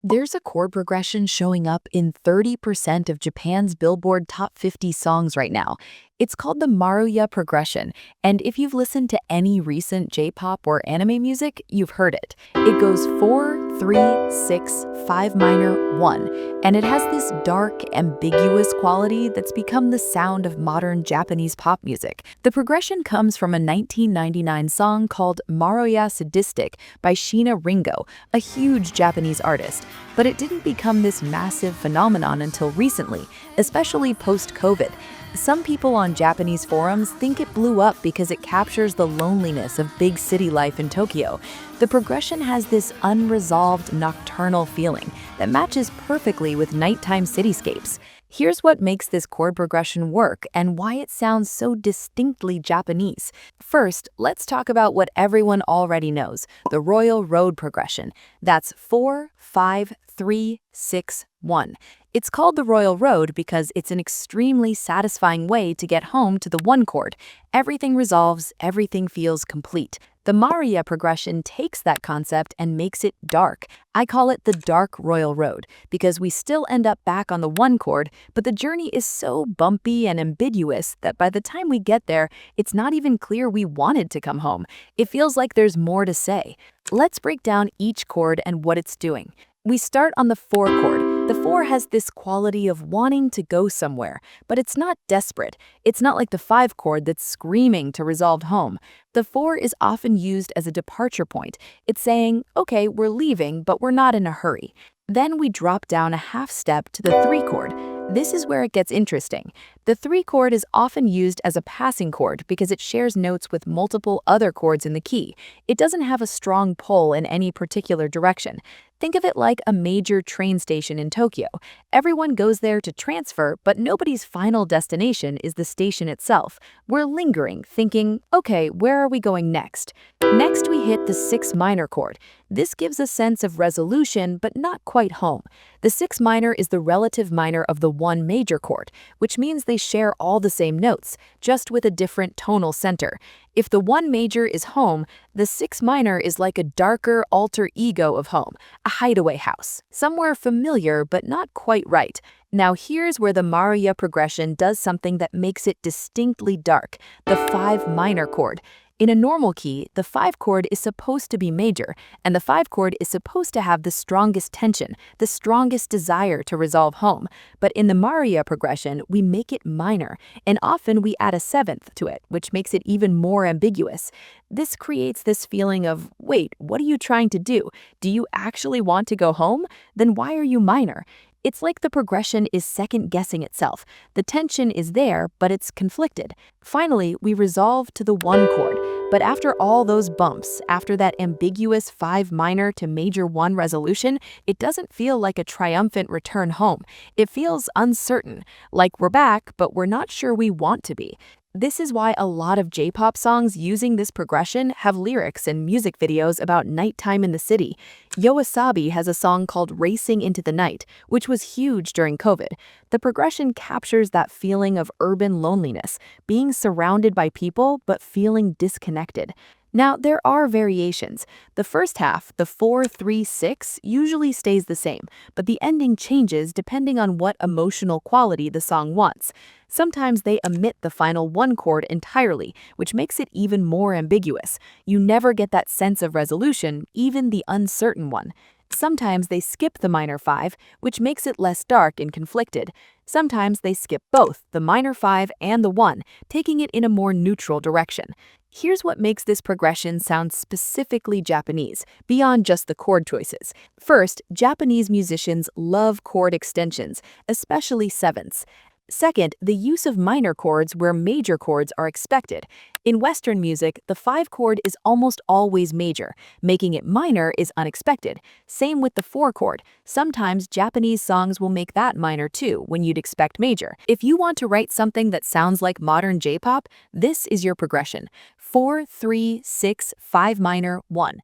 There's a chord progression showing up in 30% of Japan's Billboard Top 50 songs right now. It's called the Maruya Progression, and if you've listened to any recent J-pop or anime music, you've heard it. It goes 4, 3, 6, 5 minor, 1, and it has this dark, ambiguous quality that's become the sound of modern Japanese pop music. The progression comes from a 1999 song called Maruya Sadistic by Sheena Ringo, a huge Japanese artist. But it didn't become this massive phenomenon until recently, especially post-COVID. Some people on Japanese forums think it blew up because it captures the loneliness of big city life in Tokyo. The progression has this unresolved nocturnal feeling that matches perfectly with nighttime cityscapes. Here's what makes this chord progression work and why it sounds so distinctly Japanese. First, let's talk about what everyone already knows, the Royal Road progression. That's 4, 5, 3, 6, 1. It's called the Royal Road because it's an extremely satisfying way to get home to the one chord. Everything resolves, everything feels complete. The Maruya progression takes that concept and makes it dark. I call it the dark Royal Road because we still end up back on the one chord, but the journey is so bumpy and ambiguous that by the time we get there, it's not even clear we wanted to come home. It feels like there's more to say. Let's break down each chord and what it's doing. We start on the 4 chord. The 4 has this quality of wanting to go somewhere, but it's not desperate. It's not like the 5 chord that's screaming to resolve home. The 4 is often used as a departure point. It's saying, okay, we're leaving, but we're not in a hurry. Then we drop down a half step to the 3 chord. This is where it gets interesting. The 3 chord is often used as a passing chord because it shares notes with multiple other chords in the key. It doesn't have a strong pull in any particular direction. Think of it like a major train station in Tokyo. Everyone goes there to transfer, but nobody's final destination is the station itself. We're lingering, thinking, okay, where are we going next? Next, we hit the 6 minor chord. This gives a sense of resolution, but not quite home. The 6 minor is the relative minor of the 1 major chord, which means they share all the same notes, just with a different tonal center. If the 1 major is home, the 6 minor is like a darker alter ego of home, a hideaway house, somewhere familiar but not quite right. Now here's where the Maruya progression does something that makes it distinctly dark, the 5 minor chord. In a normal key, the 5 chord is supposed to be major, and the 5 chord is supposed to have the strongest tension, the strongest desire to resolve home. But in the Maruya progression, we make it minor, and often we add a 7th to it, which makes it even more ambiguous. This creates this feeling of, wait, what are you trying to do? Do you actually want to go home? Then why are you minor? It's like the progression is second-guessing itself. The tension is there, but it's conflicted. Finally, we resolve to the 1 chord. But after all those bumps, after that ambiguous 5 minor to major 1 resolution, it doesn't feel like a triumphant return home. It feels uncertain, like we're back, but we're not sure we want to be. This is why a lot of J-pop songs using this progression have lyrics and music videos about nighttime in the city. Yoasobi has a song called Racing into the Night, which was huge during COVID. The progression captures that feeling of urban loneliness, being surrounded by people but feeling disconnected. Now, there are variations. The first half, the 4, 3, 6, usually stays the same, but the ending changes depending on what emotional quality the song wants. Sometimes they omit the final 1 chord entirely, which makes it even more ambiguous. You never get that sense of resolution, even the uncertain one. Sometimes they skip the minor 5, which makes it less dark and conflicted. Sometimes they skip both, the minor 5 and the 1, taking it in a more neutral direction. Here's what makes this progression sound specifically Japanese, beyond just the chord choices. First, Japanese musicians love chord extensions, especially 7ths. Second, the use of minor chords where major chords are expected. In Western music, the 5 chord is almost always major. Making it minor is unexpected. Same with the 4 chord. Sometimes Japanese songs will make that minor too, when you'd expect major. If you want to write something that sounds like modern J-pop, this is your progression. 4, 3, 6, 5 minor, 1.